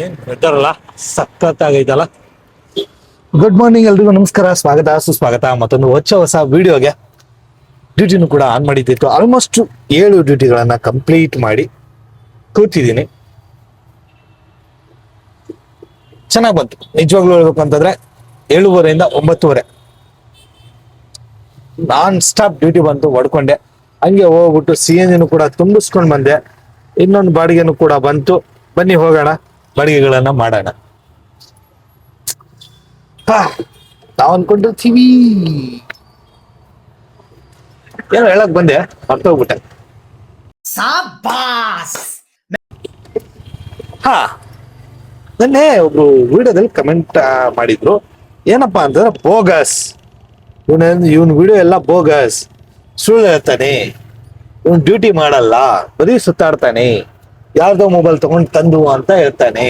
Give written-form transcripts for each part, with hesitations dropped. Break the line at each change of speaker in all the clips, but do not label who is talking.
ಏನ್ ಬೆಟರಲ್ಲ ಸಖತ್ತಾಗೈತಲ್ಲ. Good morning ಎಲ್ರಿಗೂ ನಮಸ್ಕಾರ, ಸ್ವಾಗತ ಸುಸ್ವಾಗತ ಮತ್ತೊಂದು ಹೊಸ ವಿಡಿಯೋಗೆ. ಡ್ಯೂಟಿನೂ ಕೂಡ ಆನ್ ಮಾಡಿದ್ದಿತ್ತು. ಆಲ್ಮೋಸ್ಟ್ 7 ಡ್ಯೂಟಿಗಳನ್ನ ಕಂಪ್ಲೀಟ್ ಮಾಡಿ ಕೂತಿದ್ದೀನಿ. ಚೆನ್ನಾಗಿ ಬಂತು ನಿಜವಾಗ್ಲೂ ಹೇಳ್ಬೇಕು ಅಂತಂದ್ರೆ. 7:30 ಇಂದ 9:30 ನಾನ್ ಸ್ಟಾಪ್ ಡ್ಯೂಟಿ ಬಂತು, ಹೊಡ್ಕೊಂಡೆ. ಹಂಗೆ ಹೋಗ್ಬಿಟ್ಟು CNG ಕೂಡ ತುಂಬಿಸ್ಕೊಂಡ್ ಬಂದೆ. ಇನ್ನೊಂದು ಬಾಡಿಗೆನೂ ಕೂಡ ಬಂತು. ಬನ್ನಿ ಹೋಗೋಣ, ಬಾಡಿಗೆಗಳನ್ನ ಮಾಡೋಣ. ನಾವ್ ಅನ್ಕೊಂಡಿರ್ತೀವಿ ಏನೋ ಹೇಳಕ್ ಬಂದೆ, ಮರ್ತೋಗ್ಬಿಟ್ಟೆ. ಹಾ, ನನ್ನೆ ಒಬ್ರು ವಿಡಿಯೋದಲ್ಲಿ ಕಮೆಂಟ್ ಮಾಡಿದ್ರು. ಏನಪ್ಪಾ ಅಂತಂದ್ರೆ ಬೋಗಸ್, ಇವನ್ ವಿಡಿಯೋ ಎಲ್ಲ ಬೋಗಸ್, ಸುಳ್ಳು ಹೇಳ್ತಾನೆ, ಇವನ್ ಡ್ಯೂಟಿ ಮಾಡಲ್ಲ, ಬರೀ ಸುತ್ತಾಡ್ತಾನೆ, ಯಾರ್ದೋ ಮೊಬೈಲ್ ತಗೊಂಡ್ ತಂದು ಅಂತ ಹೇಳ್ತಾನೆ.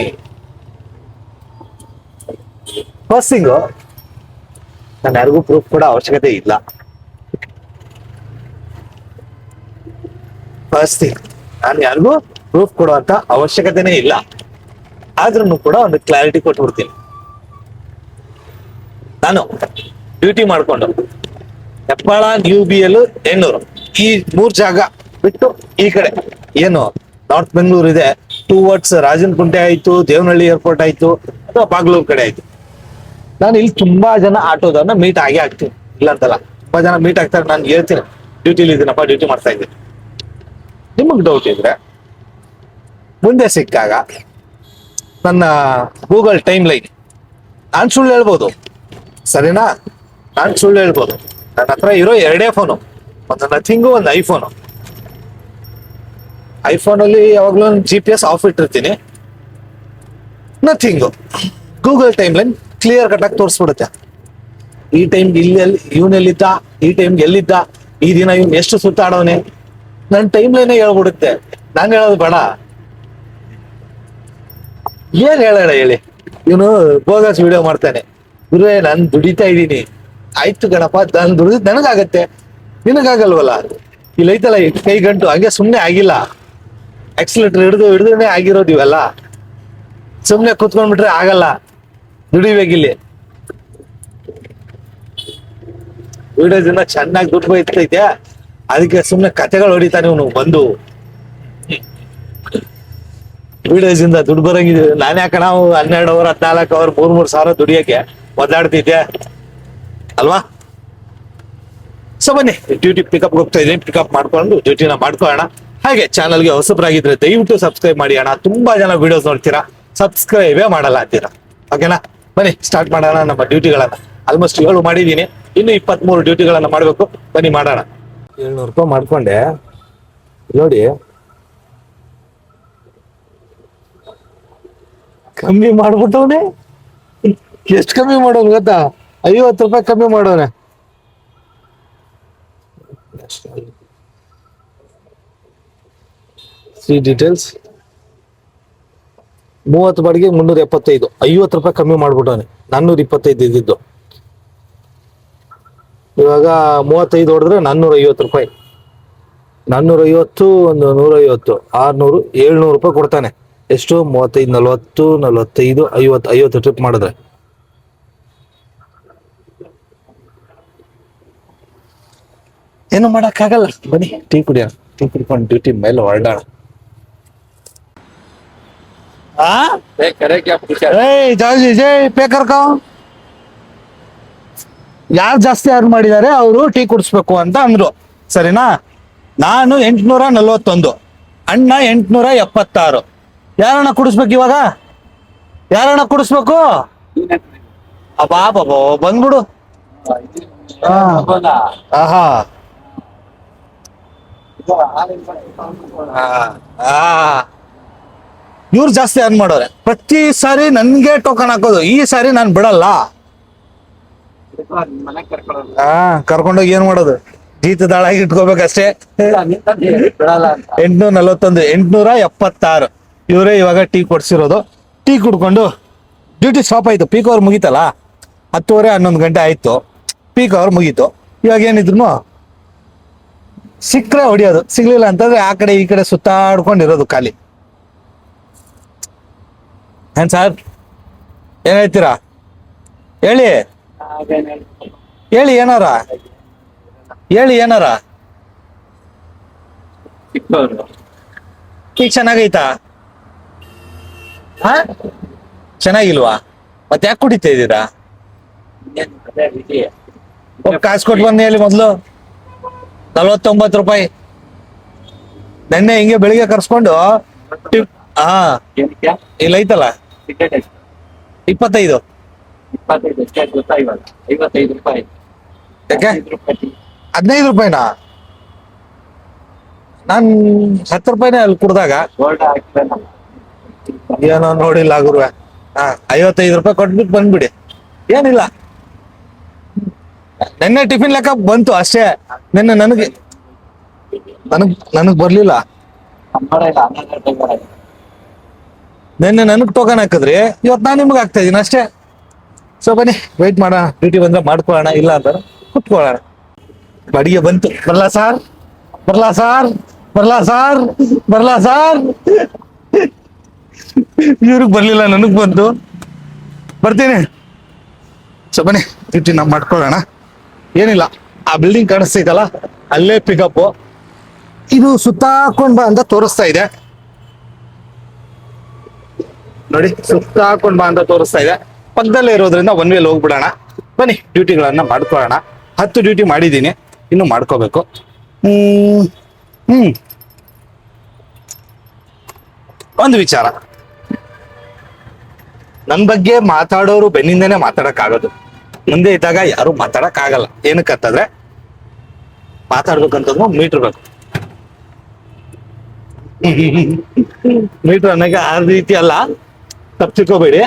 ಫಸ್ಟ್ ಥಿಂಗು, ನಾನು ಯಾರಿಗೂ ಪ್ರೂಫ್ ಕೊಡೋ ಅವಶ್ಯಕತೆ ಇಲ್ಲ. ಫಸ್ಟ್ ಥಿಂಗ್, ನಾನು ಯಾರಿಗೂ ಪ್ರೂಫ್ ಕೊಡುವಂತ ಅವಶ್ಯಕತೆನೇ ಇಲ್ಲ. ಆದ್ರೂ ಕೂಡ ಒಂದು ಕ್ಲಾರಿಟಿ ಕೊಟ್ಬಿಡ್ತೀನಿ. ನಾನು ಡ್ಯೂಟಿ ಮಾಡ್ಕೊಂಡು ಹೆಬ್ಬಾಳ, ನ್ಯೂ BL, ಹೆಣ್ಣೂರು, ಈ 3 ಜಾಗ ಬಿಟ್ಟು ಈ ಕಡೆ ಏನು ನಾರ್ತ್ ಬೆಂಗಳೂರು ಇದೆ, ಟುವರ್ಡ್ಸ್ ರಾಜನಕುಂಟೆ ಆಯ್ತು, ದೇವನಹಳ್ಳಿ ಏರ್ಪೋರ್ಟ್ ಆಯ್ತು, ಅಥವಾ ಬಾಗ್ಲೂರ್ ಕಡೆ ಆಯ್ತು, ನಾನು ಇಲ್ಲಿ ತುಂಬಾ ಜನ ಆಟೋದವ್ರನ್ನ ಮೀಟ್ ಆಗೇ ಆಗ್ತೀನಿ. ಇಲ್ಲ ಅಂತಲ್ಲ, ತುಂಬಾ ಜನ ಮೀಟ್ ಆಗ್ತಾರೆ. ನಾನು ಹೇಳ್ತೀನಿ ಡ್ಯೂಟಿಲಿ ಇದೀನಪ್ಪ, ಡ್ಯೂಟಿ ಮಾಡ್ತಾ ಇದ್ದೀನಿ. ನಿಮಗ್ ಡೌಟ್ ಇದ್ರೆ ಮುಂದೆ ಸಿಕ್ಕಾಗ ನನ್ನ ಗೂಗಲ್ ಟೈಮ್ ಲೈನ್, ನಾನು ಸುಳ್ಳು ಹೇಳ್ಬೋದು, ಸರಿನಾ? ನಾನು ಸುಳ್ಳು ಹೇಳ್ಬೋದು. ನನ್ನ ಹತ್ರ ಇರೋ 2 ಫೋನು, ಒಂದು ನಥಿಂಗು, ಒಂದು ಐಫೋನು. ಐಫೋನಲ್ಲಿ ಯಾವಾಗ್ಲೂ GPS ಆಫ್ ಇಟ್ಟಿರ್ತೀನಿ. Nothing Google time line clear cut ಆಗಿ ತೋರಿಸ್ಬಿಡುತ್ತೆ. ಈ ಟೈಮ್ಗೆ ಇಲ್ಲಿ ಇವನೆಲ್ಲಿದ್ದ, ಈ ಟೈಮ್ಗೆ ಎಲ್ಲಿದ್ದ, ಈ ದಿನ ಇವ್ನು ಎಷ್ಟು ಸುತ್ತಾಡೋನೆ, ನನ್ನ ಟೈಮ್ ಲೈನೇ ಹೇಳ್ಬಿಡುತ್ತೆ. ನಾನು ಹೇಳೋದು ಬೇಡ, ಏನ್ ಹೇಳೋಣ ಹೇಳಿ. ಇವನು ಬೋಗಸ್ ವಿಡಿಯೋ ಮಾಡ್ತಾನೆ. ಗುರುವೇ, ನಾನು ದುಡಿತಾ ಇದ್ದೀನಿ. ಆಯ್ತು ಗಣಪ, ನಾನು ದುಡಿದ್ ನನಗಾಗತ್ತೆ, ನಿನಗಾಗಲ್ವಲ್ಲ. ಇಲ್ಲೈತಲ್ಲ ಕೈ ಗಂಟು, ಹಂಗೆ ಸುಮ್ನೆ ಆಗಿಲ್ಲ. ಆಕ್ಸಿಲೇಟರ್ ಹಿಡಿದುನೇ ಆಗಿರೋದು ಇವೆಲ್ಲ. ಸುಮ್ನೆ ಕುತ್ಕೊಂಡ್ಬಿಟ್ರೆ ಆಗಲ್ಲ, ದುಡಿಬೇಕಿಲ್ಲಿ. ವಿಡಿಯೋದಿಂದ ಚೆನ್ನಾಗಿ ದುಡ್ಡು ಬೈತೈತೆ, ಅದಕ್ಕೆ ಸುಮ್ನೆ ಕತೆಗಳು ಹೊಡಿತಾನೆ ಇವನು ಬಂದು. ವಿಡಿಯೋಸ್ ಇಂದ ದುಡ್ಡು ಬರಂಗಿದೆ. ನಾನು ಯಾಕೆ ನಾವು 12 ಅವರ್ 14 ಅವರ್ 3 ಸಾವಿರ ದುಡಿಯಕ್ಕೆ ಒದ್ದಾಡ್ತಿದ್ದೆ ಅಲ್ವಾ? ಸೊ ಬನ್ನಿ, ಡ್ಯೂಟಿ ಪಿಕಪ್ ಹೋಗ್ತಾ ಇದ್ದೀನಿ. ಪಿಕಪ್ ಮಾಡ್ಕೊಂಡು ಡ್ಯೂಟಿನ ಮಾಡ್ಕೊಳ್ಳೋಣ. ಹಾಗೆ ಚಾನಲ್ಗೆ ಹೊಸಬ್ರಾಗಿದ್ರೆ ದಯವಿಟ್ಟು ಸಬ್ಸ್ಕ್ರೈಬ್ ಮಾಡಿ ಅಣ್ಣ. ತುಂಬಾ ಜನ ವಿಡಿಯೋಸ್ ನೋಡ್ತೀರಾ, ಸಬ್ಸ್ಕ್ರೈಬೇ ಮಾಡಲ್ಲ ಅಂತೀರಾ. ಓಕೆನಾ? ಬನ್ನಿ ಸ್ಟಾರ್ಟ್ ಮಾಡೋಣ ನಮ್ಮ ಡ್ಯೂಟಿಗಳನ್ನ. ಆಲ್ಮೋಸ್ಟ್ 7 ಮಾಡಿದ್ದೀನಿ, ಇನ್ನು 23 ಡ್ಯೂಟಿಗಳನ್ನ ಮಾಡ್ಬೇಕು. ಬನ್ನಿ ಮಾಡೋಣ. 700 ರೂಪಾಯಿ ಮಾಡ್ಕೊಂಡೆ ನೋಡಿ. ಕಮ್ಮಿ ಮಾಡ್ಬಿಟ್ಟವನೆ. ಎಷ್ಟು ಕಮ್ಮಿ ಮಾಡೋನು ಗೊತ್ತಾ? 50 ರೂಪಾಯಿ ಕಮ್ಮಿ ಮಾಡೋನೆ. ಸಿ ಡೀಟೇಲ್ಸ್ 30 ಬಾಡಿಗೆ 375, 50 ರೂಪಾಯಿ ಕಮ್ಮಿ ಮಾಡ್ಬಿಟ್ಟವನೆ. 425 ಇದ್ದಿದ್ದು, ಇವಾಗ 35 ಹೊಡೆದ್ರೆ 450 ರೂಪಾಯಿ. 450, ಒಂದು 150, 600, 700 ರೂಪಾಯಿ ಕೊಡ್ತಾನೆ. ಎಷ್ಟು? 35, 40, 45, 50 ಟ್ರಿಪ್ ಮಾಡಿದ್ರೆ ಏನು ಮಾಡಕ್ಕಾಗಲ್ಲ. ಬನ್ನಿ ಟೀ ಕುಡಿಯೋಣ. ಟೀ ಕುಡ್ಕೊಂಡು ಡ್ಯೂಟಿ ಮೇಲೆ ಹೊರಡೋಣ. ಯಾರು ಜಾಸ್ತಿ ಅರ್ನ್ ಮಾಡಿದ್ದಾರೆ ಅವರು ಟೀ ಕುಡಿಸ್ಬೇಕು ಅಂತ ಅಂದ್ರು, ಸರಿನಾ? ನಾನು 841, ಅಣ್ಣ 876. ಯಾರನ್ನ ಕುಡಿಸ್ಬೇಕು ಇವಾಗ? ಯಾರನ್ನ ಕುಡಿಸ್ಬೇಕು? ಅಬ್ಬಾ ಬಾಬಾ, ಬಂದ್ಬಿಡು. ಆಹಾ, ಇವ್ರು ಜಾಸ್ತಿ ಅರ್ನ್ ಮಾಡೋರೆ. ಪ್ರತಿ ಸಾರಿ ನನ್ಗೆ ಟೋಕನ್ ಹಾಕೋದು. ಈ ಸಾರಿ ನಾನು ಬಿಡಲ್ಲ. ಕರ್ಕೊಂಡೋಗಿ ಏನ್ ಮಾಡೋದು? ಜೀತ ದಾಳಾಗಿ ಇಟ್ಕೋಬೇಕಷ್ಟೇ. 841, 876 ಇವರೇ ಇವಾಗ ಟೀ ಕೊಡ್ಸಿರೋದು. ಟೀ ಕುಡ್ಕೊಂಡು ಡ್ಯೂಟಿ ಸ್ಟಾಪ್ ಆಯ್ತು. ಪೀಕ್ ಅವರ್ ಮುಗೀತಲ್ಲ, 10:30 11 ಗಂಟೆ ಆಯ್ತು. ಪೀಕ್ ಅವರ್ ಮುಗೀತು. ಇವಾಗ ಏನಿದ್ರು ಸಿಕ್ಕರೆ ಹೊಡಿಯೋದು, ಸಿಗ್ಲಿಲ್ಲ ಅಂತಂದ್ರೆ ಆ ಕಡೆ ಈ ಕಡೆ ಸುತ್ತಾಡ್ಕೊಂಡಿರೋದು ಖಾಲಿ. ಏನ್ ಸರ್ ಏನ್ ಹೇಳ್ತೀರಾ? ಹೇಳಿ ಹೇಳಿ ಏನಾರ ಹೇಳಿ ಏನಾರ. ಈಗ ಚೆನ್ನಾಗೈತಾ? ಹಾ ಚೆನ್ನಾಗಿಲ್ವಾ? ಮತ್ತೆ ಯಾಕೆ ಕುಡಿತಾ ಇದ್ದೀರಾ? ಕಾಸು ಕೊಟ್ಟು ಬಂದು ಹೇಳಿ ಮೊದ್ಲು. 49 ರೂಪಾಯಿ ನೆನ್ನೆ ಹಿಂಗೆ ಬೆಳಿಗ್ಗೆ ಕರ್ಸ್ಕೊಂಡು ಹಾ ಇಲ್ಲ ಐತಲ್ಲ 25.
55 ರೂಪಾಯಿ.
ಯಾಕೆ 15 ರೂಪಾಯಿನಾ? ನಾನ್ 10 ರೂಪಾಯಿನೇ ಅಲ್ಲಿ ಕುಡ್ದಾಗ ಏನೋ ನೋಡಿಲ್ಲ ಗುರುವೆ. 55 ರೂಪಾಯಿ ಕೊಟ್ಬಿಟ್ಟು ಬಂದ್ಬಿಡಿ, ಏನಿಲ್ಲ. ನೆನ್ನೆ ಟಿಫಿನ್ ಲೆಕ್ಕ ಬಂತು ಅಷ್ಟೇ. ನೆನ್ನೆ ನನಗ್ ಬರ್ಲಿಲ್ಲ. ನೆನ್ನೆ ನನಗ್ ಟೋಕನ್ ಹಾಕಿದ್ರಿ, ಇವತ್ತು ನಾನು ನಿಮ್ಗೆ ಹಾಕ್ತಾ ಇದೀನಿ ಅಷ್ಟೇ. ಸೊ ಬನ್ನಿ ವೆಯ್ಟ್ ಮಾಡೋಣ, ಡ್ಯೂಟಿ ಬಂದ್ರೆ ಮಾಡ್ಕೊಳ್ಳೋಣ, ಇಲ್ಲ ಅಂತಾರೆ ಕುತ್ಕೊಳ್ಳೋಣ. ಅಡಿಗೆ ಬಂತು. ಬರ್ಲಾ ಸಾರ್ ಬರ್ಲಾ ಸಾರ್ ಬರ್ಲಾ ಸಾರ್ ಬರ್ಲಾ ಸಾರ್. ಇವ್ರಿಗೆ ಬರ್ಲಿಲ್ಲ, ನನಗ್ ಬಂತು. ಬರ್ತೀನಿ. ಸೊ ಬನ್ನಿ ಡ್ಯೂಟಿ ನಾವು ಮಾಡ್ಕೊಳ್ಳೋಣ. ಏನಿಲ್ಲ, ಆ ಬಿಲ್ಡಿಂಗ್ ಕಾಣಿಸ್ತೈತಲ್ಲ ಅಲ್ಲೇ ಪಿಕಪ್. ಇದು ಸುತ್ತ ಹಾಕೊಂಡ್ ಬಾ ಅಂತ ತೋರಿಸ್ತಾ ಇದೆ ನೋಡಿ, ಸುತ್ತ ಹಾಕೊಂಡ್ ಬಾ ಅಂತ ತೋರಿಸ್ತಾ ಇದೆ. ಪಕ್ಕದಲ್ಲೇ ಇರೋದ್ರಿಂದ ಒನ್ ವೇಲ್ ಹೋಗ್ಬಿಡೋಣ. ಬನ್ನಿ ಡ್ಯೂಟಿಗಳನ್ನ ಮಾಡ್ಕೊಳ್ಳೋಣ. 10 ಡ್ಯೂಟಿ ಮಾಡಿದ್ದೀನಿ, ಇನ್ನು ಮಾಡ್ಕೋಬೇಕು. ಒಂದು ವಿಚಾರ, ನನ್ ಬಗ್ಗೆ ಮಾತಾಡೋರು ಬೆನ್ನಿಂದನೇ ಮಾತಾಡಕ್ ಆಗೋದು, ಮುಂದೆ ಇದ್ದಾಗ ಯಾರು ಮಾತಾಡಕ್ ಆಗಲ್ಲ. ಏನಕ್ಕಂತಂದ್ರೆ ಮಾತಾಡ್ಬೇಕಂತಂದ್ರೆ ಮೀಟರ್ ಬೇಕು. ಮೀಟರ್ ಅನ್ನಕ್ಕೆ ಆ ರೀತಿ ಅಲ್ಲ, ತಪ್ಪಿಕೋಬೇಡಿ.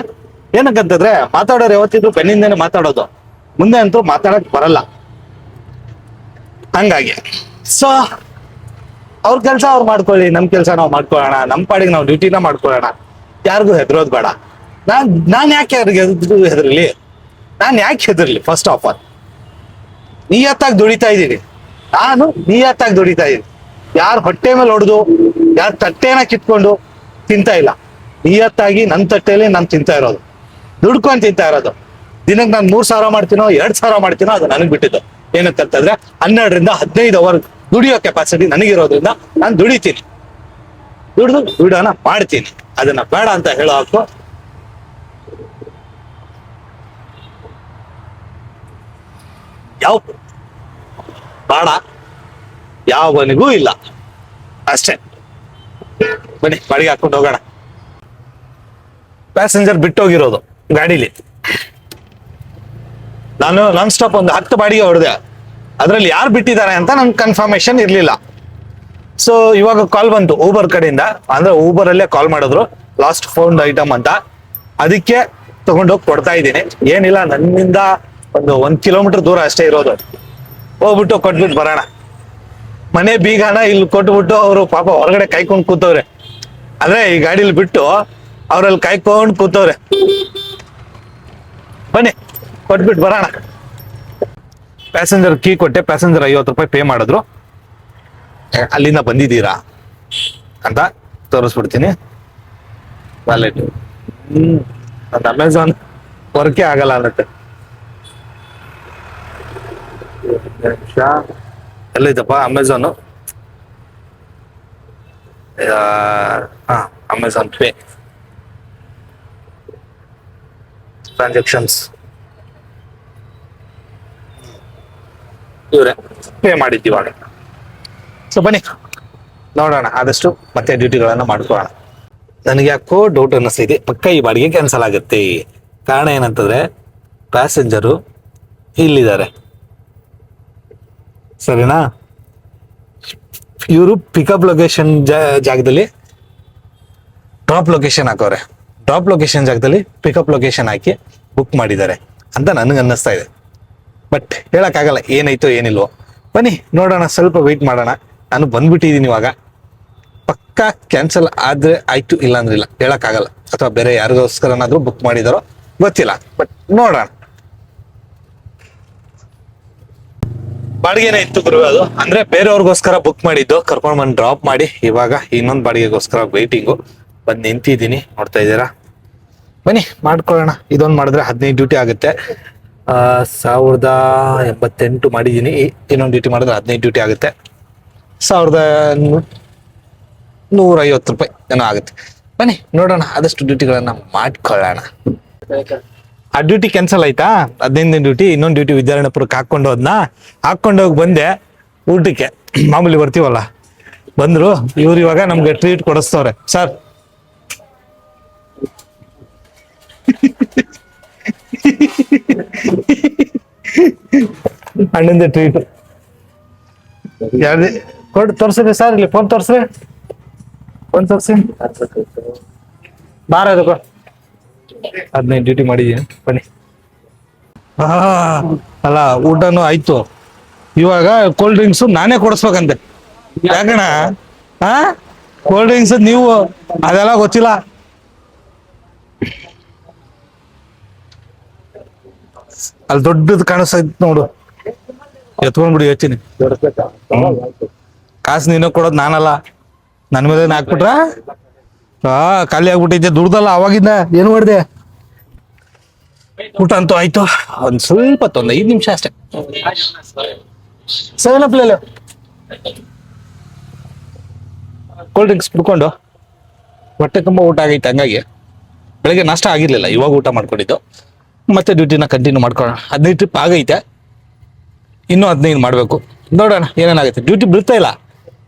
ಏನಕ್ಕಂತಂದ್ರೆ ಮಾತಾಡೋರು ಯಾವತ್ತಿದ್ರು ಬೆನ್ನಿಂದನೇ ಮಾತಾಡೋದು, ಮುಂದೆ ಅಂತೂ ಮಾತಾಡಕ್ ಬರಲ್ಲ. ಹಂಗಾಗಿ ಸೊ ಅವ್ರ ಕೆಲ್ಸ ಅವ್ರು ಮಾಡ್ಕೊಳ್ಳಿ, ನಮ್ ಕೆಲ್ಸ ನಾವು ಮಾಡ್ಕೊಳ್ಳೋಣ. ನಮ್ ಪಾಡಿಗೆ ನಾವು ಡ್ಯೂಟಿನ ಮಾಡ್ಕೊಳ್ಳೋಣ. ಯಾರಿಗೂ ಹೆದರೋದ್ ಬೇಡ. ನಾನ್ ಯಾಕೆ ಯಾರಿಗೆ ಹೆದರ್ಲಿ? ನಾನ್ ಯಾಕೆ ಹೆದರ್ಲಿ? ಫಸ್ಟ್ ಆಫ್ ಆಲ್ ನಿಯತ್ತಾಗಿ ದುಡಿತಾ ಇದ್ದೀನಿ. ನಾನು ನಿಯತ್ತಾಗಿ ದುಡಿತಾ ಇದ್ದೀನಿ. ಯಾರು ಹೊಟ್ಟೆ ಮೇಲೆ ಹೊಡೆದು, ಯಾರು ತಟ್ಟೆನ ಕಿತ್ಕೊಂಡು ತಿಂತಾ ಇಲ್ಲ. ನಿಯತ್ತಾಗಿ ನನ್ನ ತಟ್ಟೆಯಲ್ಲಿ ನಾನು ತಿಂತಾ ಇರೋದು, ದುಡ್ಕೊಂಡು ತಿಂತಾ ಇರೋದು. ದಿನಕ್ಕೆ ನಾನು 3,000 ಮಾಡ್ತೀನೋ 2,000 ಮಾಡ್ತೀನೋ ಅದು ನನಗೆ ಬಿಟ್ಟಿದ್ದು. ಏನಕ್ಕಂತಂದ್ರೆ 12 ರಿಂದ 15 ಅವರ್ ದುಡಿಯೋ ಕೆಪಾಸಿಟಿ ನನಗಿರೋದ್ರಿಂದ ನಾನು ದುಡಿತೀನಿ. ದುಡ್ದು ವಿಡಿಯೋನ ಮಾಡ್ತೀನಿ. ಅದನ್ನ ಬೇಡ ಅಂತ ಹೇಳೋ ಹಾಕು ಯಾವ ಬೇಡ ಯಾವನಿಗೂ ಇಲ್ಲ. ಅಷ್ಟೇ. ಬನ್ನಿ ಬಾಡಿಗೆ ಹಾಕೊಂಡು ಹೋಗೋಣ. ಪ್ಯಾಸೆಂಜರ್ ಬಿಟ್ಟೋಗಿರೋದು ಗಾಡಿಲಿ. ನಾನು ನಾನ್ ಸ್ಟಾಪ್ ಒಂದು 10 ಬಾಡಿಗೆ ಹೊಡೆದೆ. ಅದ್ರಲ್ಲಿ ಯಾರು ಬಿಟ್ಟಿದ್ದಾರೆ ಅಂತ ನನ್ಗೆ ಕನ್ಫರ್ಮೇಶನ್ ಇರ್ಲಿಲ್ಲ. ಸೊ ಇವಾಗ ಕಾಲ್ ಬಂತು ಊಬರ್ ಕಡೆಯಿಂದ. ಅಂದ್ರೆ ಊಬರ್ ಅಲ್ಲೇ ಕಾಲ್ ಮಾಡಿದ್ರು, ಲಾಸ್ಟ್ ಫೌಂಡ್ ಐಟಮ್ ಅಂತ. ಅದಕ್ಕೆ ತಗೊಂಡೋಗಿ ಕೊಡ್ತಾ ಇದ್ದೀನಿ. ಏನಿಲ್ಲ, ನನ್ನಿಂದ ಒಂದು 1 ಕಿಲೋಮೀಟರ್ ದೂರ ಅಷ್ಟೇ ಇರೋದು. ಹೋಗ್ಬಿಟ್ಟು ಕೊಟ್ಬಿಟ್ಟು ಬರೋಣ. ಮನೆ ಬೀಗನ ಇಲ್ಲಿ ಕೊಟ್ಬಿಟ್ಟು ಅವರು ಪಾಪ ಹೊರಗಡೆ ಕಾಯ್ಕೊಂಡು ಕೂತವ್ರೆ. ಅಂದ್ರೆ ಈ ಗಾಡಿಲಿ ಬಿಟ್ಟು ಅವ್ರಲ್ಲಿ ಕಾಯ್ಕೊಂಡು ಕೂತವ್ರೆ. ಬನ್ನಿ ಕೊಟ್ಬಿಟ್ಟು ಬರೋಣ. ಪ್ಯಾಸೆಂಜರ್ ಕೀ ಕೊಟ್ಟೆ. ಪ್ಯಾಸೆಂಜರ್ 50 ರೂಪಾಯಿ ಪೇ ಮಾಡಿದ್ರು. ಅಲ್ಲಿಂದ ಬಂದಿದ್ದೀರಾ ಅಂತ ತೋರಿಸ್ಬಿಡ್ತೀನಿ. ವ್ಯಾಲೆಟ್ ಅದು ಅಮೆಝಾನ್ ವರ್ಕೇ ಆಗಲ್ಲ ಅನ್ನತ್ತೆ. ಎಲ್ಲೈತಪ್ಪ ಅಮೆಝಾನು? ಅಮೆಝಾನ್ ಪೇ ಟ್ರಾನ್ಸಾಕ್ಷನ್ಸ್ ಇವ್ರೆ ಪೇ ಮಾಡಿದ್ದೀವಾಗ. ಸೊ ಬನ್ನಿ ನೋಡೋಣ, ಆದಷ್ಟು ಮತ್ತೆ ಡ್ಯೂಟಿಗಳನ್ನ ಮಾಡ್ಕೊಳ್ಳೋಣ. ನನಗೆ ಯಾಕೋ ಡೌಟ್ ಅನ್ನಿಸ್ತೈತಿ, ಪಕ್ಕ ಈ ಬಾಡಿಗೆ ಕ್ಯಾನ್ಸಲ್ ಆಗುತ್ತೆ. ಕಾರಣ ಏನಂತಂದ್ರೆ ಪ್ಯಾಸೆಂಜರು ಇಲ್ಲಿದ್ದಾರೆ, ಸರಿನಾ? ಇವರು ಪಿಕಪ್ ಲೊಕೇಶನ್ ಜಾಗದಲ್ಲಿ ಡ್ರಾಪ್ ಲೊಕೇಶನ್ ಹಾಕೋರೆ. ಡ್ರಾಪ್ ಲೊಕೇಶನ್ ಜಾಗದಲ್ಲಿ ಪಿಕಪ್ ಲೊಕೇಶನ್ ಹಾಕಿ ಬುಕ್ ಮಾಡಿದ್ದಾರೆ ಅಂತ ನನಗೆ ಅನ್ನಿಸ್ತಾ ಇದೆ. ಬಟ್ ಹೇಳಕ್ಕಾಗಲ್ಲ ಏನಾಯ್ತೋ ಏನಿಲ್ವೋ. ಬನ್ನಿ ನೋಡೋಣ, ಸ್ವಲ್ಪ ವೆಯ್ಟ್ ಮಾಡೋಣ. ನಾನು ಬಂದ್ಬಿಟ್ಟಿದ್ದೀನಿ ಇವಾಗ. ಪಕ್ಕಾ ಕ್ಯಾನ್ಸಲ್ ಆದ್ರೆ ಆಯ್ತು, ಇಲ್ಲ ಅಂದ್ರೆ ಇಲ್ಲ, ಹೇಳಕ್ಕಾಗಲ್ಲ. ಅಥವಾ ಬೇರೆ ಯಾರಿಗೋಸ್ಕರನಾದ್ರೂ ಬುಕ್ ಮಾಡಿದಾರೋ ಗೊತ್ತಿಲ್ಲ. ಬಟ್ ನೋಡೋಣ. ಬಾಡಿಗೆನೇ ಇತ್ತು ಗುರು ಅದು. ಅಂದ್ರೆ ಬೇರೆಯವ್ರಿಗೋಸ್ಕರ ಬುಕ್ ಮಾಡಿದ್ದು, ಕರ್ಕೊಂಡ್ ಬಂದು ಡ್ರಾಪ್ ಮಾಡಿ ಇವಾಗ ಇನ್ನೊಂದು ಬಾಡಿಗೆಗೋಸ್ಕರ ವೇಟಿಂಗು ಬಂದು ನಿಂತಿದ್ದೀನಿ. ನೋಡ್ತಾ ಇದ್ದೀರಾ, ಬನ್ನಿ ಮಾಡ್ಕೊಳ್ಳೋಣ. ಇದೊಂದು ಮಾಡಿದ್ರೆ 15 ಡ್ಯೂಟಿ ಆಗುತ್ತೆ. 1088 ಮಾಡಿದ್ದೀನಿ. ಇನ್ನೊಂದು ಡ್ಯೂಟಿ ಮಾಡಿದ್ರೆ 15 ಡ್ಯೂಟಿ ಆಗುತ್ತೆ. 1150 ರೂಪಾಯಿ ಏನೋ ಆಗುತ್ತೆ. ಬನ್ನಿ ನೋಡೋಣ, ಆದಷ್ಟು ಡ್ಯೂಟಿಗಳನ್ನ ಮಾಡ್ಕೊಳ್ಳೋಣ. ಆ ಡ್ಯೂಟಿ ಕ್ಯಾನ್ಸಲ್ ಆಯ್ತಾ, 15 ಡ್ಯೂಟಿ. ಇನ್ನೊಂದು ಡ್ಯೂಟಿ ವಿದ್ಯಾರಣ್ಯಪುರಕ್ಕೆ ಹಾಕೊಂಡೋಗಿ ಬಂದೆ ಊಟಕ್ಕೆ. ಮಾಮೂಲಿ ಬರ್ತೀವಲ್ಲ, ಬಂದ್ರು ಇವ್ರು. ಇವಾಗ ನಮ್ಗೆ ಟ್ರೀಟ್ ಕೊಡಿಸ್ತವ್ರೆ. ಸರ್ ಅಣ್ಣಂದ ಟ್ರೀಟ್ ಯಾರ್ದು ಕೊಟ್ಟು ತೋರ್ಸ್ರಿ ಸರ್. ಇಲ್ಲಿ ಫೋನ್ ತೋರ್ಸ್ರಿ, ಫೋನ್ ತೋರ್ಸಿ. ಬಾರ 15 ಡ್ಯೂಟಿ ಮಾಡಿದೀನಿ. ಬನ್ನಿ. ಅಲ್ಲ, ಊಟನೂ ಆಯ್ತು. ಇವಾಗ ಕೋಲ್ಡ್ ಡ್ರಿಂಕ್ಸ್ ನಾನೇ ಕೊಡಿಸ್ಬೇಕಂತೆ. ಯಾಕಣ ಕೋಲ್ಡ್ ಡ್ರಿಂಕ್ಸ್ ನೀವು ಅದೆಲ್ಲ ಗೊತ್ತಿಲ್ಲ. ಅಲ್ಲಿ ದೊಡ್ಡದು ಕಾಣಿಸ್ತೈತ್ ನೋಡು, ಎತ್ಕೊಂಡ್ಬಿಡಿ. ಯೋಚನೆ ಕಾಸು ನೀನು ಕೊಡೋದು ನಾನಲ್ಲ, ನನ್ ಮೇಲೆ ಹಾಕ್ಬಿಟ್ರ ಖಾಲಿ ಆಗ್ಬಿಟ್ಟೈತೆ ದುಡ್ದಲ್ಲ ಅವಾಗಿಂದ. ಏನ್ ಮಾಡಿದೆ? ಊಟ ಅಂತೂ ಆಯ್ತು. ಒಂದ್ ಸ್ವಲ್ಪ ಒಂದು 5 ನಿಮಿಷ ಅಷ್ಟೇ. ಸೆವೆನ್ ಕೋಲ್ಡ್ ಡ್ರಿಂಕ್ಸ್ ಕುಡ್ಕೊಂಡು ಹೊಟ್ಟೆ ತುಂಬಾ ಊಟ ಆಗೈತೆ. ಹಂಗಾಗಿ ಬೆಳಗ್ಗೆ ನಾಷ್ಟ ಆಗಿರ್ಲಿಲ್ಲ, ಇವಾಗ ಊಟ ಮಾಡ್ಕೊಂಡಿದ್ದು. ಮತ್ತೆ ಡ್ಯೂಟಿನ ಕಂಟಿನ್ಯೂ ಮಾಡ್ಕೊಳ್ಳೋಣ. 15 ಟ್ರಿಪ್ ಆಗೈತೆ, ಇನ್ನೂ 15 ಮಾಡ್ಬೇಕು. ನೋಡೋಣ ಏನೇನಾಗುತ್ತೆ. ಡ್ಯೂಟಿ ಬೀಳ್ತಾ ಇಲ್ಲ.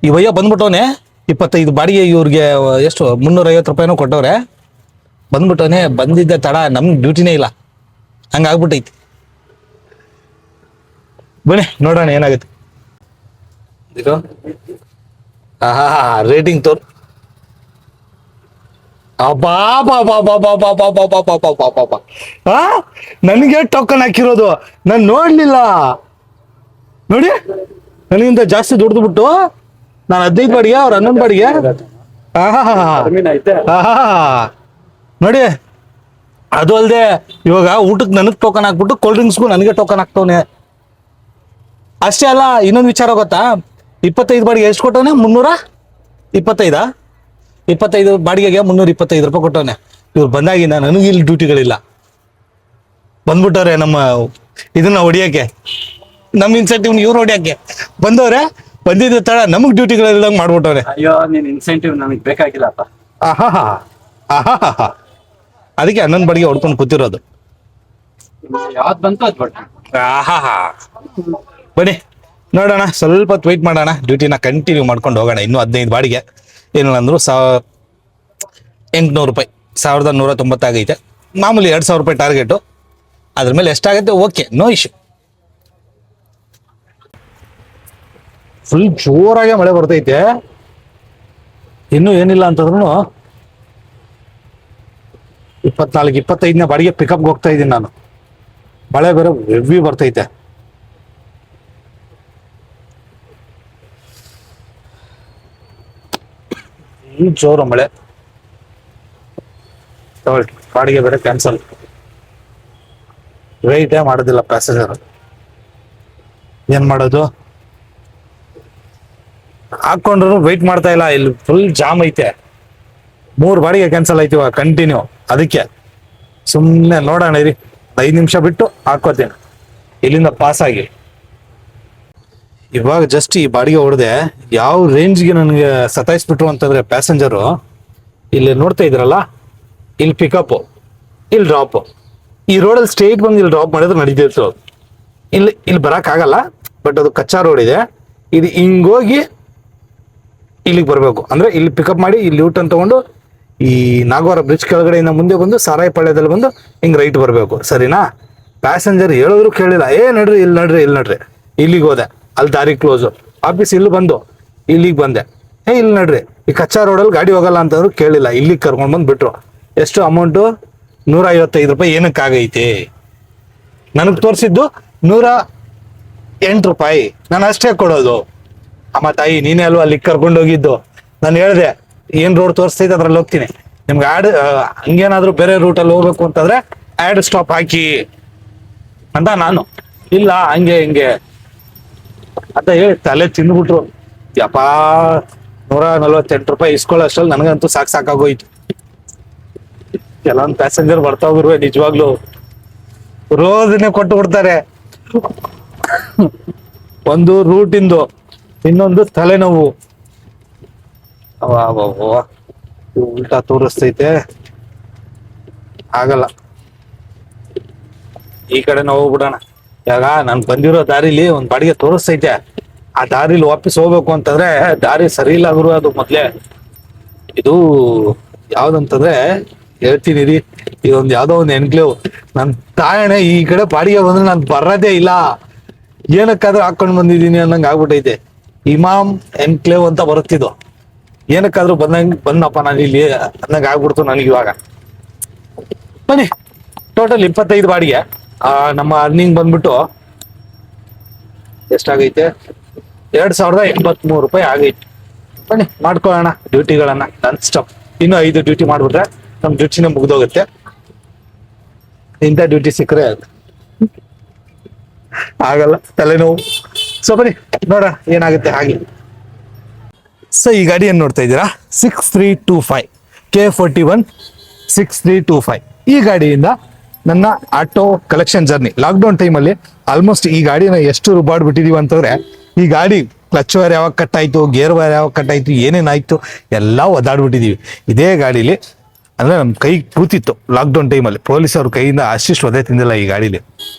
ಈ ವಯ್ಯ ಬಂದ್ಬಿಟ್ಟವನೆ 25 ಬಾಡಿಗೆ. ಇವ್ರಿಗೆ ಎಷ್ಟು 350 ರೂಪಾಯಿನೂ ಕೊಟ್ಟವ್ರೆ. ಬಂದ್ಬಿಟ್ಟವನೆ. ಬಂದಿದ್ದ ತಡ ನಮ್ಗೆ ಡ್ಯೂಟಿನೇ ಇಲ್ಲ, ಹಂಗಾಗ್ಬಿಟ್ಟೈತಿ. ಬನ್ನಿ ನೋಡೋಣ ಏನಾಗುತ್ತೆ. ಇದು ರೇಟಿಂಗ್ ತೋರ್. ನನಗೆ ಟೋಕನ್ ಹಾಕಿರೋದು ನಾನು ನೋಡ್ಲಿಲ್ಲ. ನೋಡಿ, ನನಗಿಂತ ಜಾಸ್ತಿ ದುಡ್ದು ಬಿಟ್ಟು ನಾನು 15 ಬಾಡಿಗೆ, ಅವ್ರ 11 ಬಾಡಿಗೆ. ನೋಡಿ, ಅದು ಅಲ್ದೆ ಇವಾಗ ಊಟಕ್ಕೆ ನನಗ್ ಟೋಕನ್ ಹಾಕ್ಬಿಟ್ಟು ಕೋಲ್ಡ್ ಡ್ರಿಂಕ್ಸ್ಗೂ ನನಗೆ ಟೋಕನ್ ಹಾಕ್ತವನೆ. ಅಷ್ಟೇ ಅಲ್ಲ, ಇನ್ನೊಂದು ವಿಚಾರ ಗೊತ್ತಾ? 25 ಬಾಡಿಗೆ ಎಷ್ಟು ಕೊಟ್ಟವನೆ? 325 ಬಾಡಿಗೆಗೆ 325 ರೂಪಾಯಿ ಕೊಟ್ಟವನೆ. ಇವ್ರು ಬಂದಾಗಿನ ನನಗೆ ಇಲ್ಲಿ ಡ್ಯೂಟಿಗಳಿಲ್ಲ. ಬಂದ್ಬಿಟ್ಟವ್ರೆ ನಮ್ಮ ಇದನ್ನ ಹೊಡಿಯಕ್ಕೆ, ನಮ್ಮ ಇನ್ಸೆಂಟಿವ್ ಇವ್ರು ಹೊಡಿಯಕ್ಕೆ ಬಂದವ್ರೆ. ಬಂದಿದ್ದ ತಡ ನಮಗ್ ಡ್ಯೂಟಿಗಳಿಲ್ದಂಗ್ ಮಾಡ್ಬಿಟ್ಟವ್ರೆ.
ಅಯ್ಯೋ, ನಿನ್ ಇನ್ಸೆಂಟಿವ್ ನಮಗ್ ಬೇಕಾಗಿಲ್ಲಪ್ಪ.
ಅದಕ್ಕೆ 11 ಬಾಡಿಗೆ ಹೊಡ್ಕೊಂಡು ಕೂತಿರೋದು.
ಯಾವ್ದು ಬಂತು ಅದ್ ಬರ್ತೀನಿ.
ಬನ್ನಿ ನೋಡೋಣ, ಸ್ವಲ್ಪ ಹೊತ್ತು ವೆಯ್ಟ್ ಮಾಡೋಣ. ಡ್ಯೂಟಿನ ಕಂಟಿನ್ಯೂ ಮಾಡ್ಕೊಂಡು ಹೋಗೋಣ. ಇನ್ನೂ 15 ಬಾಡಿಗೆ ಏನಿಲ್ಲ ಅಂದ್ರು 800 ರೂಪಾಯಿ, 1190 ಆಗೈತೆ. ಮಾಮೂಲಿ 2000 ರೂಪಾಯಿ ಟಾರ್ಗೆಟು. ಅದ್ರ ಮೇಲೆ ಎಷ್ಟಾಗುತ್ತೆ ಓಕೆ, ನೋ ಇಶ್ಯೂ. ಫುಲ್ ಜೋರಾಗೆ ಮಳೆ ಬರ್ತೈತೆ. ಇನ್ನೂ ಏನಿಲ್ಲ ಅಂತಂದ್ರು 24-25ನೇ ಬಾಡಿಗೆ ಪಿಕಪ್ಗೆ ಹೋಗ್ತಾ ಇದ್ದೀನಿ ನಾನು. ಮಳೆ ಬೇರೆ ಹೆವಿ ಬರ್ತೈತೆ. ಈ ಜೋರು ಮಳೆ. ಬಾಡಿಗೆ ಬೇರೆ ಕ್ಯಾನ್ಸಲ್. ವೆಯ್ಟೇ ಮಾಡೋದಿಲ್ಲ ಪ್ಯಾಸೆಂಜರ್. ಏನ್ ಮಾಡೋದು? ಹಾಕೊಂಡ್ರು ವೆಯ್ಟ್ ಮಾಡ್ತಾ ಇಲ್ಲ. ಇಲ್ಲಿ ಫುಲ್ ಜಾಮ್ ಐತೆ. 3 ಬಾಡಿಗೆ ಕ್ಯಾನ್ಸಲ್ ಆಯ್ತಿವ ಕಂಟಿನ್ಯೂ. ಅದಕ್ಕೆ ಸುಮ್ಮನೆ ನೋಡೋಣ ಇರಿ, 5 ನಿಮಿಷ ಬಿಟ್ಟು ಹಾಕೋತೀನಿ ಇಲ್ಲಿಂದ ಪಾಸ್ ಆಗಿ. ಇವಾಗ ಜಸ್ಟ್ ಈ ಬಾಡಿಗೆ ಹೊಡೆದೆ. ಯಾವ ರೇಂಜ್ಗೆ ನನಗೆ ಸತಾಯಿಸ್ಬಿಟ್ರು ಅಂತಂದ್ರೆ ಪ್ಯಾಸೆಂಜರು, ಇಲ್ಲಿ ನೋಡ್ತಾ ಇದ್ರಲ್ಲ, ಇಲ್ಲಿ ಪಿಕಪ್, ಇಲ್ಲಿ ಡ್ರಾಪ್. ಈ ರೋಡಲ್ಲಿ ಸ್ಟ್ರೇಟ್ ಬಂದು ಇಲ್ಲಿ ಡ್ರಾಪ್ ಮಾಡಿದ್ರೆ ನಡೀತಿತ್ತು. ಇಲ್ಲಿ ಬರೋಕ್ಕಾಗಲ್ಲ, ಬಟ್ ಅದು ಕಚ್ಚಾ ರೋಡ್ ಇದೆ. ಇದು ಹಿಂಗೋಗಿ ಇಲ್ಲಿಗೆ ಬರಬೇಕು. ಅಂದ್ರೆ ಇಲ್ಲಿ ಪಿಕಪ್ ಮಾಡಿ ಇಲ್ಲಿ ಯೂಟರ್ನ್ ತಗೊಂಡು ಈ ನಾಗವಾರ ಬ್ರಿಡ್ಜ್ ಕೆಳಗಡೆಯಿಂದ ಮುಂದೆ ಬಂದು ಸಾರಾಯಿಪಾಳ್ಯದಲ್ಲಿ ಬಂದು ಹಿಂಗ್ ರೈಟ್ ಬರಬೇಕು. ಸರಿನಾ? ಪ್ಯಾಸೆಂಜರ್ ಹೇಳಿದ್ರು ಕೇಳಿಲ್ಲ. ನಡ್ರಿ ಇಲ್ಲಿ ನಡ್ರಿ ಇಲ್ಲಿಗೆ ಹೋದೆ. ಅಲ್ಲಿ ದಾರಿ ಕ್ಲೋಸು. ಆಫೀಸ್ ಇಲ್ಲಿ ಬಂದು ಇಲ್ಲಿಗೆ ಬಂದೆ. ಇಲ್ಲಿ ನಡ್ರಿ, ಈ ಕಚ್ಚಾ ರೋಡಲ್ಲಿ ಗಾಡಿ ಹೋಗಲ್ಲ ಅಂತಂದ್ರು ಕೇಳಿಲ್ಲ. ಇಲ್ಲಿಗೆ ಕರ್ಕೊಂಡು ಬಂದು ಬಿಟ್ರು. ಎಷ್ಟು ಅಮೌಂಟು? 155 ರೂಪಾಯಿ. ಏನಕ್ಕಾಗೈತೆ? ನನಗೆ ತೋರಿಸಿದ್ದು 108 ರೂಪಾಯಿ. ನಾನು ಅಷ್ಟೇ ಕೊಡೋದು. ಅಮ್ಮ ತಾಯಿ, ನೀನೇ ಅಲ್ವಾ ಅಲ್ಲಿಗೆ ಕರ್ಕೊಂಡು ಹೋಗಿದ್ದು. ನಾನು ಹೇಳ್ದೆ ಏನ್ ರೋಡ್ ತೋರಿಸ್ತೈತೆ ಅದ್ರಲ್ಲಿ ಹೋಗ್ತೀನಿ. ನಿಮ್ಗೆ ಹಂಗೇನಾದ್ರು ಬೇರೆ ರೂಟಲ್ಲಿ ಹೋಗ್ಬೇಕು ಅಂತಂದ್ರೆ ಆ್ಯಡ್ ಸ್ಟಾಪ್ ಹಾಕಿ ಅಂತ ನಾನು. ಇಲ್ಲ ಹಂಗೆ ಅಂತ ಹೇಳಿ ತಲೆ ತಿಂದ್ಬಿಟ್ರು. ಯಪ್ಪ, 148 ರೂಪಾಯಿ ಇಸ್ಕೊಳ್ಳೋ ಅಷ್ಟ್ರಲ್ಲಿ ನನಗಂತೂ ಸಾಕಾಗೋಯ್ತು. ಕೆಲವೊಂದು ಪ್ಯಾಸೆಂಜರ್ ಬರ್ತಾ ಹೋಗ್ರು ನಿಜವಾಗ್ಲು ರೋಜನೆ ಕೊಟ್ಟು ಬಿಡ್ತಾರೆ. ಒಂದು ರೂಟಿಂದು, ಇನ್ನೊಂದು ತಲೆನೋವು. ಉಲ್ಟಾ ತೋರಿಸ್ತೈತೆ, ಆಗಲ್ಲ. ಈ ಕಡೆ ನಾವು ಹೋಗ್ಬಿಡೋಣ. ಇವಾಗ ನಾನು ಬಂದಿರೋ ದಾರಿಲಿ ಒಂದ್ ಬಾಡಿಗೆ ತೋರಿಸ್ತೈತೆ, ಆ ದಾರಿಲಿ ವಾಪಸ್ ಹೋಗ್ಬೇಕು ಅಂತಂದ್ರೆ ದಾರಿ ಸರಿ ಇಲ್ಲ ಗುರು. ಅದು ಮೊದ್ಲೇ ಇದು ಯಾವ್ದಂತಂದ್ರೆ ಹೇಳ್ತೀನಿ ರೀ, ಇದೊಂದು ಯಾವ್ದೋ ಒಂದು ಎನ್ಕ್ಲೇವ್. ನನ್ ತಾಯಣೆ ಈ ಕಡೆ ಬಾಡಿಗೆ ಬಂದ್ರೆ ನಾನು ಬರೋದೇ ಇಲ್ಲ, ಏನಕ್ಕಾದ್ರೂ ಹಾಕೊಂಡ್ ಬಂದಿದ್ದೀನಿ ಅನ್ನಂಗ್ ಆಗ್ಬಿಟ್ಟೈತೆ. ಇಮಾಮ್ ಎನ್ಕ್ಲೇವ್ ಅಂತ ಬರುತ್ತಿದ್ದು, ಏನಕ್ಕಾದ್ರೂ ಬಂದಪ್ಪ ನಾನು ಇಲ್ಲಿ ಅನ್ನಂಗ್ ಆಗ್ಬಿಡ್ತು ನನಗೆ ಇವಾಗ. ಬನ್ನಿ, ಟೋಟಲ್ 25 ಬಾಡಿಗೆ. ನಮ್ಮ ಅರ್ನಿಂಗ್ ಬಂದ್ಬಿಟ್ಟು ಎಷ್ಟಾಗೈತೆ, 2083 ರೂಪಾಯಿ ಆಗೈತೆ. ಬನ್ನಿ ಮಾಡ್ಕೊಳ್ಳೋಣ ಡ್ಯೂಟಿಗಳನ್ನ ನಾನ್ ಸ್ಟಾಪ್. ಇನ್ನು 5 ಡ್ಯೂಟಿ ಮಾಡ್ಬಿಟ್ರೆ ನಮ್ ಡ್ಯೂಟಿನೇ ಮುಗ್ದೋಗುತ್ತೆ. ಇಂಥ ಡ್ಯೂಟಿ ಸಿಕ್ಕರೆ ಆಗಲ್ಲ, ತಲೆನೋವು. ಸೊ ಬನ್ನಿ ನೋಡೋಣ ಏನಾಗುತ್ತೆ ಹಾಗೆ. ಸೊ ಈ ಗಾಡಿಯನ್ನು ನೋಡ್ತಾ ಇದ್ದೀರಾ, 6325 K41 6325. ಈ ಗಾಡಿಯಿಂದ ನನ್ನ ಆಟೋ ಕಲೆಕ್ಷನ್ ಜರ್ನಿ ಲಾಕ್ಡೌನ್ ಟೈಮಲ್ಲಿ ಆಲ್ಮೋಸ್ಟ್ ಈ ಗಾಡಿನ ಎಷ್ಟು ರುಬಾಡ್ಬಿಟ್ಟಿದೀವಿ ಅಂತಂದ್ರೆ, ಈ ಗಾಡಿ ಕ್ಲಚ್ ವೈರ್ ಯಾವಾಗ ಕಟ್ ಆಯ್ತು, ಗೇರ್ ವೈರ್ ಯಾವಾಗ ಕಟ್ ಆಯ್ತು, ಏನೇನಾಯ್ತು ಎಲ್ಲ ಒದಾಡ್ಬಿಟ್ಟಿದೀವಿ. ಇದೇ ಗಾಡೀಲಿ ಅಂದ್ರೆ ನಮ್ ಕೈ ಕೂತಿತ್ತು ಲಾಕ್ಡೌನ್ ಟೈಮಲ್ಲಿ. ಪೊಲೀಸ್ ಅವ್ರ ಕೈಯಿಂದ ಅಷ್ಟಿಷ್ಟು ಒದೆ ತಿಂದಿಲ್ಲ ಈ ಗಾಡೀಲಿ,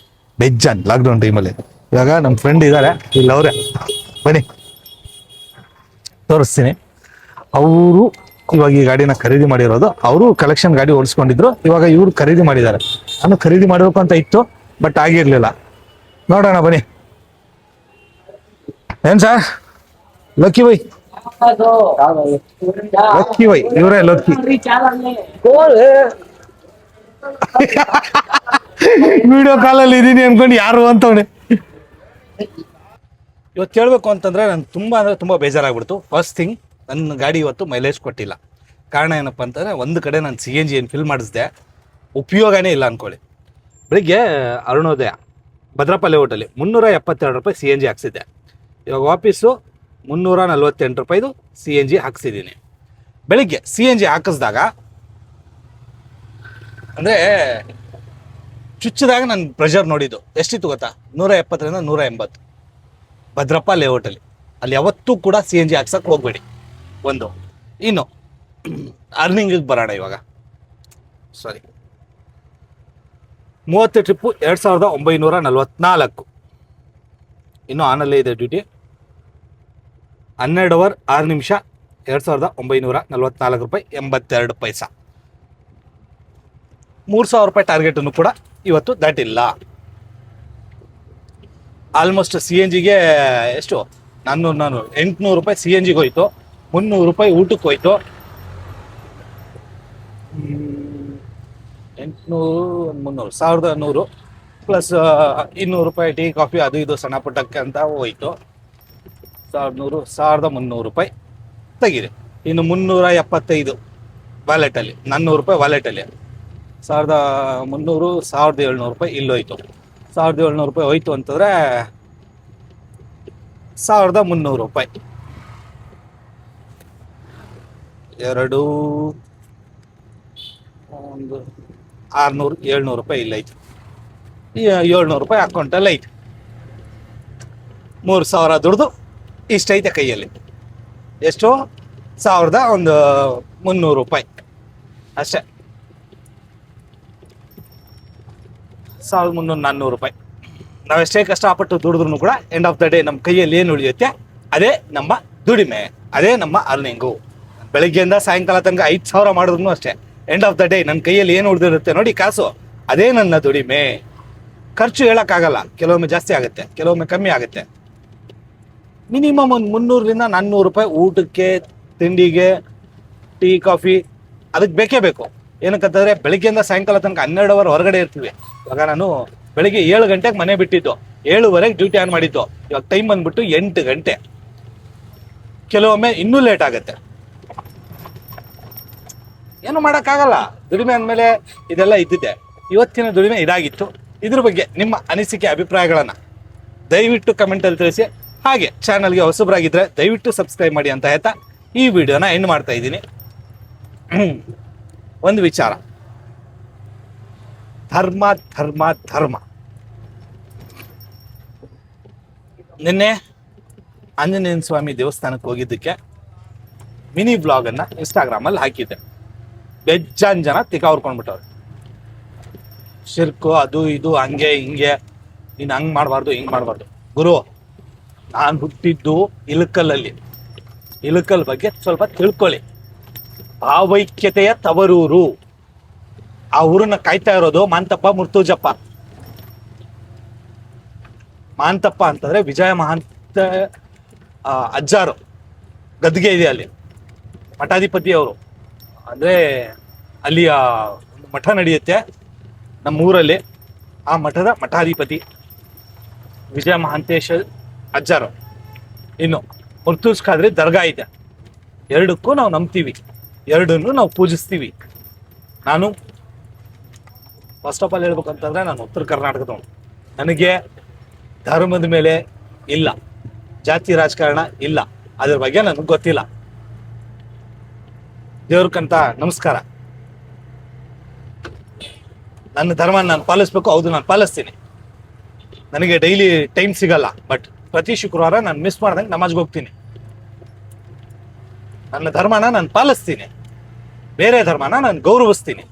ಬೆಜ್ಜಾನ್ ಲಾಕ್ಡೌನ್ ಟೈಮಲ್ಲಿ. ಇವಾಗ ನಮ್ಮ ಫ್ರೆಂಡ್ ಇದ್ದಾರೆ ಇಲ್ಲ, ಅವರೇ ಬನ್ನಿ ತೋರಿಸ್ತೀನಿ. ಅವರು ಇವಾಗ ಈ ಗಾಡಿನ ಖರೀದಿ ಮಾಡಿರೋದು. ಅವರು ಕಲೆಕ್ಷನ್ ಗಾಡಿ ಓಡಿಸ್ಕೊಂಡಿದ್ರು, ಇವಾಗ ಇವ್ರು ಖರೀದಿ ಮಾಡಿದ್ದಾರೆ. ನಾನು ಖರೀದಿ ಮಾಡಬೇಕು ಅಂತ ಇತ್ತು, ಬಟ್ ಆಗಿರ್ಲಿಲ್ಲ. ನೋಡೋಣ ಬನ್ನಿ. ಏನ್ sir, lucky by, lucky by, ಇವರೇ ಲಕ್ಕಿ. ವಿಡಿಯೋ ಕಾಲಲ್ಲಿ ಇದೀನಿ ಅನ್ಕೊಂಡು ಯಾರು ಅಂತವನೆ. ಇವತ್ತು ಕೇಳಬೇಕು ಅಂತಂದ್ರೆ ನಾನು ತುಂಬಾ ಅಂದ್ರೆ ತುಂಬಾ ಬೇಜಾರಾಗ್ಬಿಡ್ತು. ಫಸ್ಟ್ ಥಿಂಗ್, ನನ್ನ ಗಾಡಿ ಇವತ್ತು ಮೈಲೇಜ್ ಕೊಟ್ಟಿಲ್ಲ. ಕಾರಣ ಏನಪ್ಪ ಅಂತಂದರೆ, ಒಂದು ಕಡೆ ನಾನು CNG ಏನು ಫಿಲ್ ಮಾಡಿಸಿದೆ, ಉಪಯೋಗನೇ ಇಲ್ಲ ಅಂದ್ಕೊಳ್ಳಿ. ಬೆಳಿಗ್ಗೆ ಅರುಣೋದಯ ಭದ್ರಪ್ಪ ಲೇಔಟಲ್ಲಿ 372 ರೂಪಾಯಿ CNG ಹಾಕ್ಸಿದ್ದೆ. ಇವಾಗ ವಾಪೀಸು 348 ರೂಪಾಯಿದು CNG ಹಾಕ್ಸಿದ್ದೀನಿ. ಬೆಳಿಗ್ಗೆ CNG ಹಾಕಿಸ್ದಾಗ ಅಂದರೆ ಚುಚ್ಚಿದಾಗ ನನ್ನ ಪ್ರೆಷರ್ ನೋಡಿದ್ದು ಎಷ್ಟಿತ್ತು ಗೊತ್ತಾ, 170ರಿಂದ 180 ಭದ್ರಪ್ಪ ಲೇಔಟಲ್ಲಿ. ಅಲ್ಲಿ ಯಾವತ್ತೂ ಕೂಡ CNG ಹಾಕ್ಸಕ್ಕೆ ಹೋಗ್ಬೇಡಿ. ಒಂದು, ಇನ್ನು ಅರ್ನಿಂಗಿಗೆ ಬರೋಣ. ಇವಾಗ ಸಾರಿ, 30 ಟ್ರಿಪ್ಪು 2944. ಇನ್ನು ಆನಲ್ಲೇ ಇದೆ ಡ್ಯೂಟಿ. 12 ಅವರ್ 6 ನಿಮಿಷ 2944 ರೂಪಾಯಿ 82 ಪೈಸಾ. 3000 ರೂಪಾಯಿ ಟಾರ್ಗೆಟನ್ನು ಕೂಡ ಇವತ್ತು ದಾಟಿಲ್ಲ. ಆಲ್ಮೋಸ್ಟ್ CNGಗೆ ಎಷ್ಟು, 800 ರೂಪಾಯಿ CNGಗೆ ಹೋಯ್ತು, 300 ರೂಪಾಯಿ ಊಟಕ್ಕೆ ಹೋಯ್ತು, 800 300 1100 ಪ್ಲಸ್ 200 ರೂಪಾಯಿ ಟೀ ಕಾಫಿ ಅದು ಇದು ಸಣ್ಣ ಪುಟ್ಟಕ್ಕೆ ಅಂತ ಹೋಯ್ತು. 1300 ರೂಪಾಯಿ ತೆಗೀರಿ. ಇನ್ನು 375 ವ್ಯಾಲೆಟಲ್ಲಿ, 400 ರೂಪಾಯಿ ವ್ಯಾಲೆಟಲ್ಲಿ, 1300 1700 ರೂಪಾಯಿ ಇಲ್ಲೋಯ್ತು. 1700 ರೂಪಾಯಿ ಹೋಯ್ತು ಅಂತಂದರೆ 1300 ರೂಪಾಯಿ. 2 1 600 700 ರೂಪಾಯಿ ಇಲ್ಲೈತು. 700 ರೂಪಾಯಿ ಅಕೌಂಟಲ್ಲಿ ಐತೆ. 3000 ದುಡ್ದು ಇಷ್ಟೈತೆ ಕೈಯಲ್ಲಿ. ಎಷ್ಟು, 1300 ರೂಪಾಯಿ ಅಷ್ಟೇ. 1300 400 ರೂಪಾಯಿ. ನಾವೆಷ್ಟೇ ಕಷ್ಟಪಟ್ಟು ದುಡಿದ್ರು ಕೂಡ ಎಂಡ್ ಆಫ್ ದ ಡೇ ನಮ್ಮ ಕೈಯಲ್ಲಿ ಏನು ಉಳಿಯುತ್ತೆ ಅದೇ ನಮ್ಮ ದುಡಿಮೆ, ಅದೇ ನಮ್ಮ ಅರ್ನಿಂಗು. ಬೆಳಗ್ಗೆಯಿಂದ ಸಾಯಂಕಾಲ ತನಕ 5000 ಮಾಡಿದ್ರು ಅಷ್ಟೇ, ಎಂಡ್ ಆಫ್ ದ ಡೇ ನನ್ನ ಕೈಯಲ್ಲಿ ಏನು ಉಳಿದಿರುತ್ತೆ ನೋಡಿ ಕಾಸು, ಅದೇ ನನ್ನ ದುಡಿಮೆ. ಖರ್ಚು ಹೇಳೋಕ್ಕಾಗಲ್ಲ, ಕೆಲವೊಮ್ಮೆ ಜಾಸ್ತಿ ಆಗುತ್ತೆ, ಕೆಲವೊಮ್ಮೆ ಕಮ್ಮಿ ಆಗುತ್ತೆ. ಮಿನಿಮಮ್ ಒಂದು 300ರಿಂದ 400 ರೂಪಾಯಿ ಊಟಕ್ಕೆ, ತಿಂಡಿಗೆ, ಟೀ ಕಾಫಿ ಅದಕ್ಕೆ ಬೇಕೇ ಬೇಕು. ಏನಕ್ಕಂತಂದರೆ ಬೆಳಗ್ಗೆಯಿಂದ ಸಾಯಂಕಾಲ ತನಕ 12 ಅವರ್ ಹೊರಗಡೆ ಇರ್ತೀವಿ. ಇವಾಗ ನಾನು ಬೆಳಿಗ್ಗೆ 7 ಗಂಟೆಗೆ ಮನೆ ಬಿಟ್ಟಿದ್ದು, 7:15 ಡ್ಯೂಟಿ ಆನ್ ಮಾಡಿದ್ದು. ಇವಾಗ ಟೈಮ್ ಬಂದ್ಬಿಟ್ಟು 8 ಗಂಟೆ. ಕೆಲವೊಮ್ಮೆ ಇನ್ನೂ ಲೇಟ್ ಆಗುತ್ತೆ. ಏನು ಮಾಡೋಕ್ಕಾಗಲ್ಲ, ದುಡಿಮೆ ಅಂದಮೇಲೆ ಇದೆಲ್ಲ ಇದ್ದಿದೆ. ಇವತ್ತಿನ ದುಡಿಮೆ ಇದಾಗಿತ್ತು. ಇದ್ರ ಬಗ್ಗೆ ನಿಮ್ಮ ಅನಿಸಿಕೆ ಅಭಿಪ್ರಾಯಗಳನ್ನು ದಯವಿಟ್ಟು ಕಮೆಂಟಲ್ಲಿ ತಿಳಿಸಿ. ಹಾಗೆ ಚಾನಲ್ಗೆ ಹೊಸಬರಾಗಿದ್ದರೆ ದಯವಿಟ್ಟು ಸಬ್ಸ್ಕ್ರೈಬ್ ಮಾಡಿ ಅಂತ ಹೇಳ್ತಾ ಈ ವಿಡಿಯೋನ ಎಂಡ್ ಮಾಡ್ತಾ ಇದ್ದೀನಿ. ಒಂದು ವಿಚಾರ, ಧರ್ಮ ಧರ್ಮ ಧರ್ಮ. ನಿನ್ನೆ ಆಂಜನೇಯ ಸ್ವಾಮಿ ದೇವಸ್ಥಾನಕ್ಕೆ ಹೋಗಿದ್ದಕ್ಕೆ ಮಿನಿ ಬ್ಲಾಗ್ ಅನ್ನ ಇನ್ಸ್ಟಾಗ್ರಾಮಲ್ಲಿ ಹಾಕಿದ್ದೆ. ಬೆಜ್ಜಾನ್ ಜನ ತಿಕಾವ್ರ್ಕೊಂಡ್ಬಿಟ್ಟವ್ರು. ಶಿರ್ಕು ಅದು ಇದು ಹಂಗೆ ಹಿಂಗೆ, ನೀನು ಹಂಗೆ ಮಾಡಬಾರ್ದು ಹಿಂಗೆ ಮಾಡಬಾರ್ದು. ಗುರು, ನಾನು ಹುಟ್ಟಿದ್ದು ಇಳಕಲ್ಲಲ್ಲಿ. ಇಳಕಲ್ ಬಗ್ಗೆ ಸ್ವಲ್ಪ ತಿಳ್ಕೊಳ್ಳಿ. ಭಾವೈಕ್ಯತೆಯ ತವರೂರು. ಆ ಊರನ್ನ ಕಾಯ್ತಾ ಇರೋದು ಮಾಂತಪ್ಪ ಮುರ್ತುಜಪ್ಪ. ಮಾಂತಪ್ಪ ಅಂತಂದ್ರೆ ವಿಜಯ ಮಹಾಂತ ಅಜ್ಜಾರು ಗದ್ಗೆ ಇದೆ ಅಲ್ಲಿ, ಮಠಾಧಿಪತಿ ಅವರು. ಅಂದ್ರೆ ಅಲ್ಲಿಯ ಒಂದು ಮಠ ನಡೆಯುತ್ತೆ ನಮ್ಮ ಊರಲ್ಲಿ. ಆ ಮಠದ ಮಠಾಧಿಪತಿ ವಿಜಯ ಮಹಾಂತೇಶ ಅಜ್ಜಾರು. ಇನ್ನು ಮುರ್ತುಜ್ ಖಾದ್ರಿ ದರ್ಗಾ ಇದೆ. ಎರಡಕ್ಕೂ ನಾವು ನಂಬ್ತೀವಿ, ಎರಡನ್ನೂ ನಾವು ಪೂಜಿಸ್ತೀವಿ. ನಾನು ಫಸ್ಟ್ ಆಫ್ ಆಲ್ ಹೇಳ್ಬೇಕಂತಂದ್ರೆ ನಾನು ಉತ್ತರ ಕರ್ನಾಟಕದವನು. ನನಗೆ ಧರ್ಮದ ಮೇಲೆ ಇಲ್ಲ, ಜಾತಿ ರಾಜಕಾರಣ ಇಲ್ಲ, ಅದ್ರ ಬಗ್ಗೆ ನನಗೆ ಗೊತ್ತಿಲ್ಲ. ದೇವ್ರಕ್ಕಂತ ನಮಸ್ಕಾರ. ನನ್ನ ಧರ್ಮ ನಾನು ಪಾಲಿಸ್ಬೇಕು, ಹೌದು ನಾನು ಪಾಲಿಸ್ತೀನಿ. ನನಗೆ ಡೈಲಿ ಟೈಮ್ ಸಿಗಲ್ಲ, ಬಟ್ ಪ್ರತಿ ಶುಕ್ರವಾರ ನಾನು ಮಿಸ್ ಮಾಡ್ದಂಗೆ ನಮಾಜ್ಗೆ ಹೋಗ್ತೀನಿ. ನನ್ನ ಧರ್ಮನ ನಾನು ಪಾಲಿಸ್ತೀನಿ, ಬೇರೆ ಧರ್ಮನ ನಾನು ಗೌರವಿಸ್ತೀನಿ.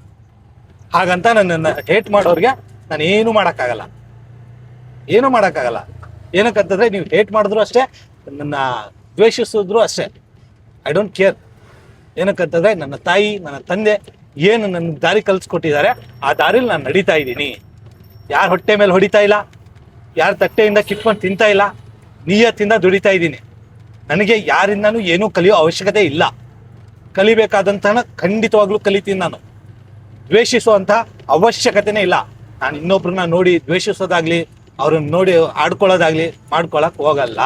ಹಾಗಂತ ನನ್ನನ್ನು ಹೇಟ್ ಮಾಡೋರಿಗೆ ನಾನು ಏನು ಮಾಡೋಕ್ಕಾಗಲ್ಲ, ಏನು ಮಾಡೋಕ್ಕಾಗಲ್ಲ. ಏನಕ್ಕಂತಂದ್ರೆ ನೀವು ಹೇಟ್ ಮಾಡಿದ್ರು ಅಷ್ಟೇ, ನನ್ನ ದ್ವೇಷಿಸಿದ್ರು ಅಷ್ಟೇ, ಐ ಡೋಂಟ್ ಕೇರ್. ಏನಕ್ಕಂತಂದ್ರೆ ನನ್ನ ತಾಯಿ ನನ್ನ ತಂದೆ ಏನು ನನ್ನ ದಾರಿ ಕಲಿಸ್ಕೊಟ್ಟಿದ್ದಾರೆ, ಆ ದಾರಿಲಿ ನಾನು ನಡೀತಾ ಇದ್ದೀನಿ. ಯಾರ ಹೊಟ್ಟೆ ಮೇಲೆ ಹೊಡಿತಾ ಇಲ್ಲ, ಯಾರ ತಟ್ಟೆಯಿಂದ ಕಿತ್ಕೊಂಡು ತಿಂತಾ ಇಲ್ಲ, ನಿಯತ್ತಿಂದ ದುಡಿತಾ ಇದ್ದೀನಿ. ನನಗೆ ಯಾರಿಂದನೂ ಏನೂ ಕಲಿಯೋ ಅವಶ್ಯಕತೆ ಇಲ್ಲ. ಕಲಿಬೇಕಾದಂತಹ ಖಂಡಿತವಾಗ್ಲೂ ಕಲಿತೀನಿ. ನಾನು ದ್ವೇಷಿಸುವಂಥ ಅವಶ್ಯಕತೆನೇ ಇಲ್ಲ. ನಾನು ಇನ್ನೊಬ್ರನ್ನ ನೋಡಿ ದ್ವೇಷಿಸೋದಾಗ್ಲಿ, ಅವ್ರನ್ನ ನೋಡಿ ಆಡ್ಕೊಳ್ಳೋದಾಗ್ಲಿ ಮಾಡ್ಕೊಳಕ್ ಹೋಗಲ್ಲ.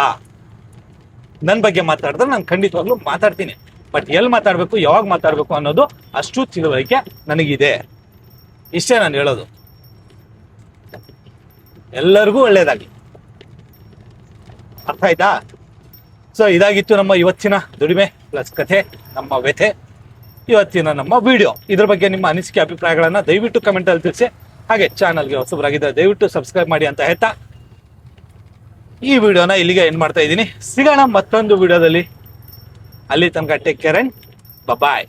ನನ್ನ ಬಗ್ಗೆ ಮಾತಾಡಿದ್ರೆ ನಾನು ಖಂಡಿತವಾಗ್ಲೂ ಮಾತಾಡ್ತೀನಿ, ಬಟ್ ಎಲ್ಲಿ ಮಾತಾಡಬೇಕು, ಯಾವಾಗ ಮಾತಾಡಬೇಕು ಅನ್ನೋದು ಅಷ್ಟು ತಿಳುವಳಿಕೆ ನನಗಿದೆ. ಇಷ್ಟೇ ನಾನು ಹೇಳೋದು. ಎಲ್ಲರಿಗೂ ಒಳ್ಳೇದಾಗಲಿ. ಅರ್ಥ ಆಯ್ತಾ? ಸೊ ಇದಾಗಿತ್ತು ನಮ್ಮ ಇವತ್ತಿನ ದುಡಿಮೆ ಪ್ಲಸ್ ಕಥೆ, ನಮ್ಮ ವ್ಯಥೆ, ಇವತ್ತಿನ ನಮ್ಮ ವಿಡಿಯೋ. ಇದ್ರ ಬಗ್ಗೆ ನಿಮ್ಮ ಅನಿಸಿಕೆ ಅಭಿಪ್ರಾಯಗಳನ್ನ ದಯವಿಟ್ಟು ಕಮೆಂಟ್ ಅಲ್ಲಿ ತಿಳಿಸಿ. ಹಾಗೆ ಚಾನಲ್ಗೆ ಹೊಸಬರಾಗಿದ್ದರೆ ದಯವಿಟ್ಟು ಸಬ್ಸ್ಕ್ರೈಬ್ ಮಾಡಿ ಅಂತ ಹೇಳ್ತಾ ಈ ವಿಡಿಯೋನ ಇಲ್ಲಿಗೆ ಎಂಡ್ ಮಾಡ್ತಾ ಇದ್ದೀನಿ. ಸಿಗೋಣ ಮತ್ತೊಂದು ವಿಡಿಯೋದಲ್ಲಿ. ಅಲ್ಲಿ ತನಕ ಟೇಕ್ ಕೇರ್ ಅಂಡ್ ಬಾಯ್.